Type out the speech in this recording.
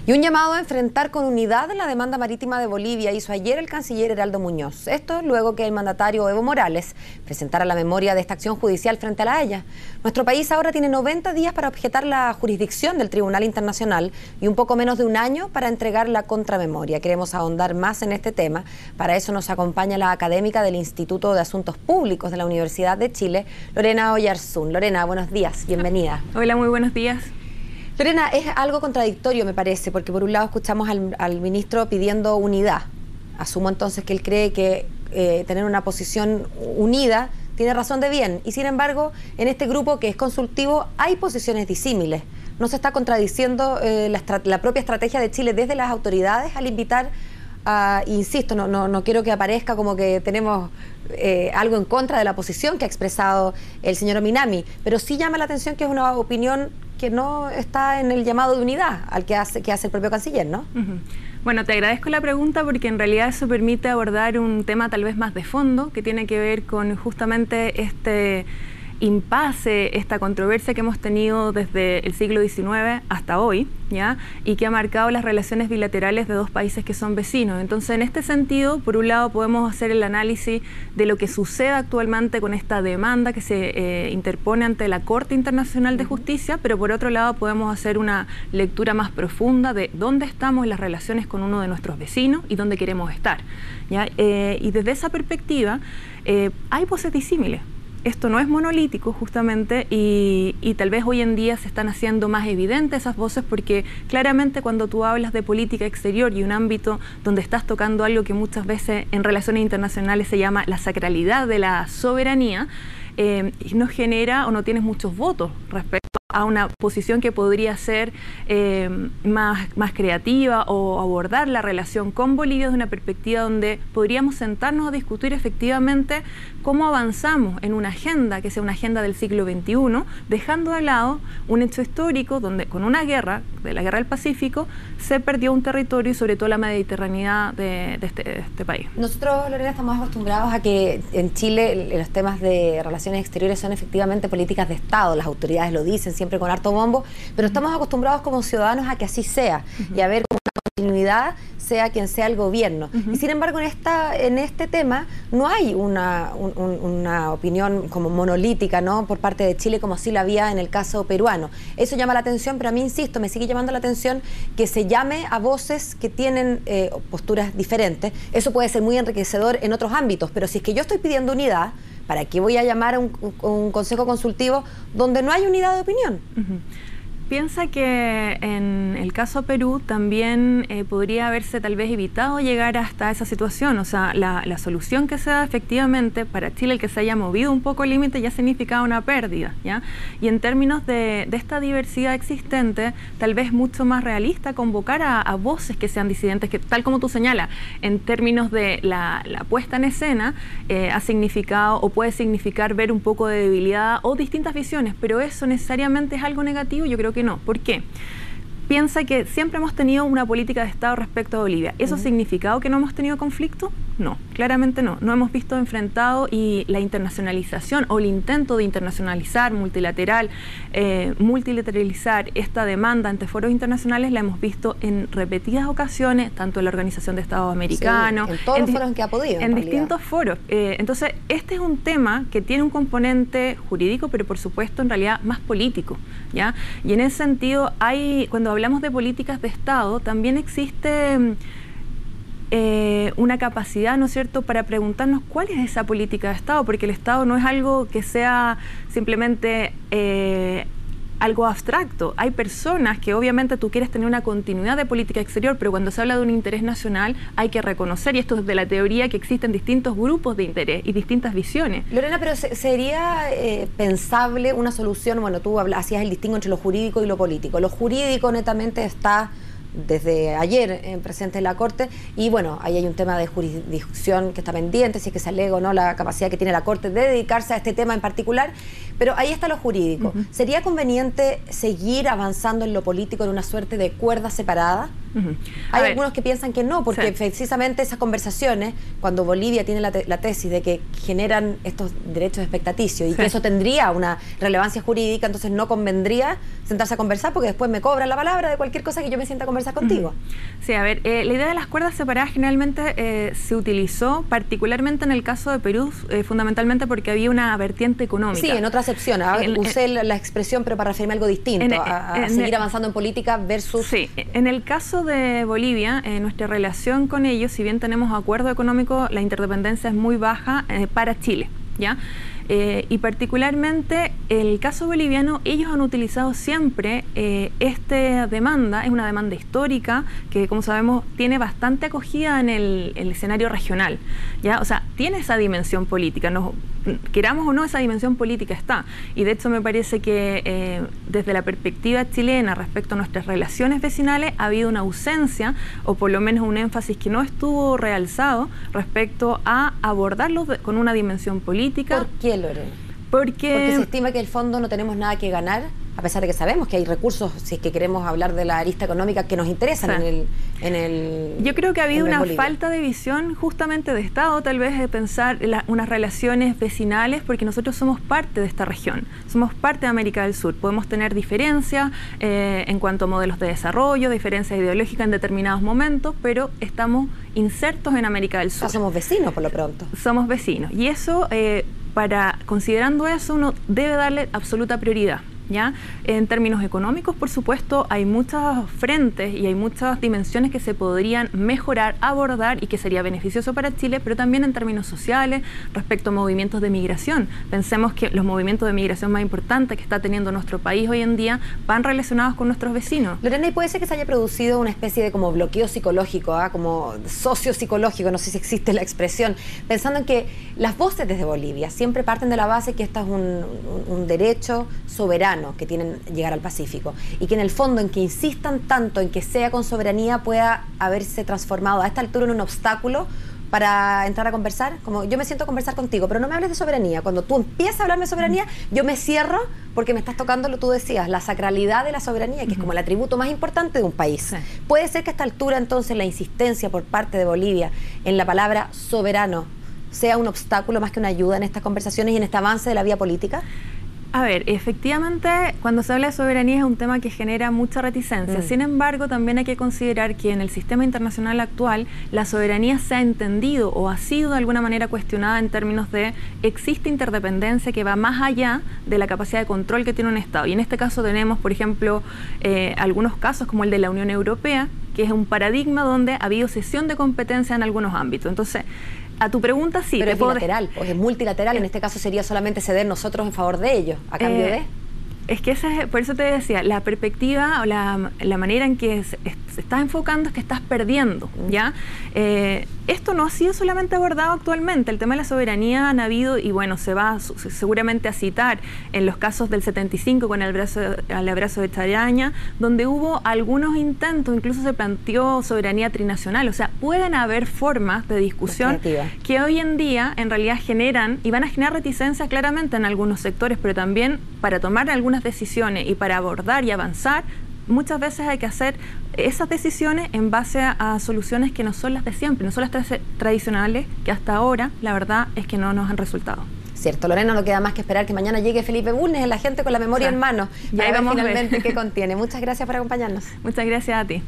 Y un llamado a enfrentar con unidad la demanda marítima de Bolivia hizo ayer el canciller Heraldo Muñoz. Esto luego que el mandatario Evo Morales presentara la memoria de esta acción judicial frente a La Haya. Nuestro país ahora tiene 90 días para objetar la jurisdicción del Tribunal Internacional y un poco menos de un año para entregar la contramemoria. Queremos ahondar más en este tema. Para eso nos acompaña la académica del Instituto de Asuntos Públicos de la Universidad de Chile, Lorena Oyarzún. Lorena, buenos días, bienvenida. Hola, muy buenos días. Lorena, es algo contradictorio, me parece, porque por un lado escuchamos al ministro pidiendo unidad. Asumo entonces que él cree que tener una posición unida tiene razón de bien. Y sin embargo, en este grupo que es consultivo hay posiciones disímiles. ¿No se está contradiciendo la propia estrategia de Chile desde las autoridades al invitar a, insisto, no quiero que aparezca como que tenemos algo en contra de la posición que ha expresado el señor Minami, pero sí llama la atención que es una opinión que no está en el llamado de unidad al que hace el propio canciller, ¿no? Bueno, te agradezco la pregunta porque en realidad eso permite abordar un tema tal vez más de fondo que tiene que ver con justamente este impasse, esta controversia que hemos tenido desde el siglo XIX hasta hoy, ¿ya? Y que ha marcado las relaciones bilaterales de dos países que son vecinos. Entonces, en este sentido, por un lado podemos hacer el análisis de lo que sucede actualmente con esta demanda que se interpone ante la Corte Internacional de Justicia, pero por otro lado podemos hacer una lectura más profunda de dónde estamos en las relaciones con uno de nuestros vecinos y dónde queremos estar, ¿ya? Y desde esa perspectiva hay voces disímiles. Esto no es monolítico justamente y tal vez hoy en día se están haciendo más evidentes esas voces porque claramente cuando tú hablas de política exterior y un ámbito donde estás tocando algo que muchas veces en relaciones internacionales se llama la sacralidad de la soberanía, no genera o no tienes muchos votos respecto a una posición que podría ser más creativa o abordar la relación con Bolivia desde una perspectiva donde podríamos sentarnos a discutir efectivamente cómo avanzamos en una agenda que sea una agenda del siglo XXI, dejando de lado un hecho histórico donde con una guerra, de la Guerra del Pacífico, se perdió un territorio y sobre todo la mediterraneidad de este país. Nosotros, Lorena, estamos acostumbrados a que en Chile los temas de relaciones exteriores son efectivamente políticas de Estado, las autoridades lo dicen siempre con harto bombo, pero estamos acostumbrados como ciudadanos a que así sea y a ver como una continuidad sea quien sea el gobierno. Y sin embargo en este tema no hay una opinión como monolítica, ¿no?, por parte de Chile como sí la había en el caso peruano. Eso llama la atención, pero a mí, insisto, me sigue llamando la atención que se llame a voces que tienen posturas diferentes. Eso puede ser muy enriquecedor en otros ámbitos, pero si es que yo estoy pidiendo unidad, ¿para qué voy a llamar a un consejo consultivo donde no hay unidad de opinión? Piensa que en el caso Perú también podría haberse tal vez evitado llegar hasta esa situación. O sea, la solución que se da efectivamente para Chile, el que se haya movido un poco el límite, ya significaba una pérdida, ¿ya? Y en términos de esta diversidad existente, tal vez mucho más realista convocar a voces que sean disidentes, que tal como tú señalas, en términos de la puesta en escena, ha significado o puede significar ver un poco de debilidad o distintas visiones, pero eso necesariamente es algo negativo. Yo creo que no. ¿Por qué? Piensa que siempre hemos tenido una política de Estado respecto a Bolivia. ¿Eso ha significado que no hemos tenido conflicto? No, claramente no. No hemos visto enfrentado y la internacionalización o el intento de internacionalizar, multilateralizar esta demanda ante foros internacionales la hemos visto en repetidas ocasiones, tanto en la Organización de Estados Americanos, sí, en todos los foros en que ha podido. En distintos foros. Entonces, este es un tema que tiene un componente jurídico, pero por supuesto en realidad más político, ¿ya? Y en ese sentido, cuando hablamos de políticas de Estado, también existe una capacidad, ¿no es cierto?, para preguntarnos cuál es esa política de Estado, porque el Estado no es algo que sea simplemente algo abstracto. Hay personas que obviamente tú quieres tener una continuidad de política exterior, pero cuando se habla de un interés nacional hay que reconocer, y esto es de la teoría, que existen distintos grupos de interés y distintas visiones. Lorena, pero ¿sería pensable una solución? Bueno, tú hacías el distingo entre lo jurídico y lo político. Lo jurídico netamente está desde ayer presente en la Corte y bueno, ahí hay un tema de jurisdicción que está pendiente, si es que se alega o no la capacidad que tiene la Corte de dedicarse a este tema en particular, pero ahí está lo jurídico. ¿Sería conveniente seguir avanzando en lo político en una suerte de cuerda separada? Hay algunos que piensan que no, porque precisamente esas conversaciones, cuando Bolivia tiene la tesis de que generan estos derechos expectaticios y que eso tendría una relevancia jurídica, entonces no convendría sentarse a conversar porque después me cobran la palabra de cualquier cosa que yo me sienta a conversar contigo. Sí, a ver, la idea de las cuerdas separadas generalmente se utilizó particularmente en el caso de Perú, fundamentalmente porque había una vertiente económica. Sí, en otra acepción. Usé la expresión, pero para referirme a algo distinto, a seguir avanzando en política versus... Sí, en el caso de Bolivia, nuestra relación con ellos, si bien tenemos acuerdo económico, la interdependencia es muy baja para Chile, ¿ya? Y particularmente el caso boliviano, ellos han utilizado siempre esta demanda, es una demanda histórica que, como sabemos, tiene bastante acogida en el escenario regional, ¿ya? O sea, tiene esa dimensión política, queramos o no, esa dimensión política está. Y de hecho me parece que desde la perspectiva chilena respecto a nuestras relaciones vecinales ha habido una ausencia, o por lo menos un énfasis que no estuvo realzado respecto a abordarlos con una dimensión política. ¿Por qué, Lorena? Porque se estima que en el fondo no tenemos nada que ganar, a pesar de que sabemos que hay recursos, si es que queremos hablar de la arista económica, que nos interesan en el Yo creo que ha habido una falta de visión justamente de Estado, tal vez de pensar unas relaciones vecinales, porque nosotros somos parte de esta región, somos parte de América del Sur. Podemos tener diferencias en cuanto a modelos de desarrollo, diferencias ideológicas en determinados momentos, pero estamos insertos en América del Sur. Somos vecinos, por lo pronto. Somos vecinos. Y eso, considerando eso, uno debe darle absoluta prioridad, ¿ya? En términos económicos, por supuesto, hay muchos frentes y hay muchas dimensiones que se podrían mejorar, abordar y que sería beneficioso para Chile, pero también en términos sociales, respecto a movimientos de migración. Pensemos que los movimientos de migración más importantes que está teniendo nuestro país hoy en día van relacionados con nuestros vecinos. Lorena, ¿y puede ser que se haya producido una especie de como bloqueo psicológico, como sociopsicológico, no sé si existe la expresión, pensando en que las voces desde Bolivia siempre parten de la base que esto es un derecho soberano que tienen llegar al Pacífico, y que en el fondo en que insistan tanto en que sea con soberanía pueda haberse transformado a esta altura en un obstáculo para entrar a conversar? Como yo me siento a conversar contigo, pero no me hables de soberanía. Cuando tú empiezas a hablarme de soberanía, yo me cierro porque me estás tocando lo que tú decías, la sacralidad de la soberanía, que es como el atributo más importante de un país. ¿Puede ser que a esta altura entonces la insistencia por parte de Bolivia en la palabra soberano sea un obstáculo más que una ayuda en estas conversaciones y en este avance de la vía política? A ver, efectivamente, cuando se habla de soberanía es un tema que genera mucha reticencia. Sin embargo, también hay que considerar que en el sistema internacional actual la soberanía se ha entendido o ha sido de alguna manera cuestionada en términos de existe interdependencia que va más allá de la capacidad de control que tiene un Estado. Y en este caso tenemos, por ejemplo, algunos casos como el de la Unión Europea, que es un paradigma donde ha habido cesión de competencia en algunos ámbitos. Entonces, a tu pregunta, sí. Pero es bilateral, o es multilateral, en este caso sería solamente ceder nosotros en favor de ellos, a cambio de... Es que por eso te decía, la perspectiva o la manera en que se está enfocando es que estás perdiendo, ¿ya? Esto no ha sido solamente abordado actualmente, el tema de la soberanía han habido, y bueno, se va seguramente a citar en los casos del 75 con el abrazo de Charaña, donde hubo algunos intentos, incluso se planteó soberanía trinacional, o sea, pueden haber formas de discusión que hoy en día en realidad generan, y van a generar reticencia claramente en algunos sectores, pero también para tomar algunas decisiones y para abordar y avanzar, muchas veces hay que hacer esas decisiones en base a soluciones que no son las de siempre, no son las tradicionales, que hasta ahora la verdad es que no nos han resultado. Cierto, Lorena, no queda más que esperar que mañana llegue Felipe Bulnes, la gente con la memoria en mano, para ver finalmente qué contiene. Muchas gracias por acompañarnos. Muchas gracias a ti.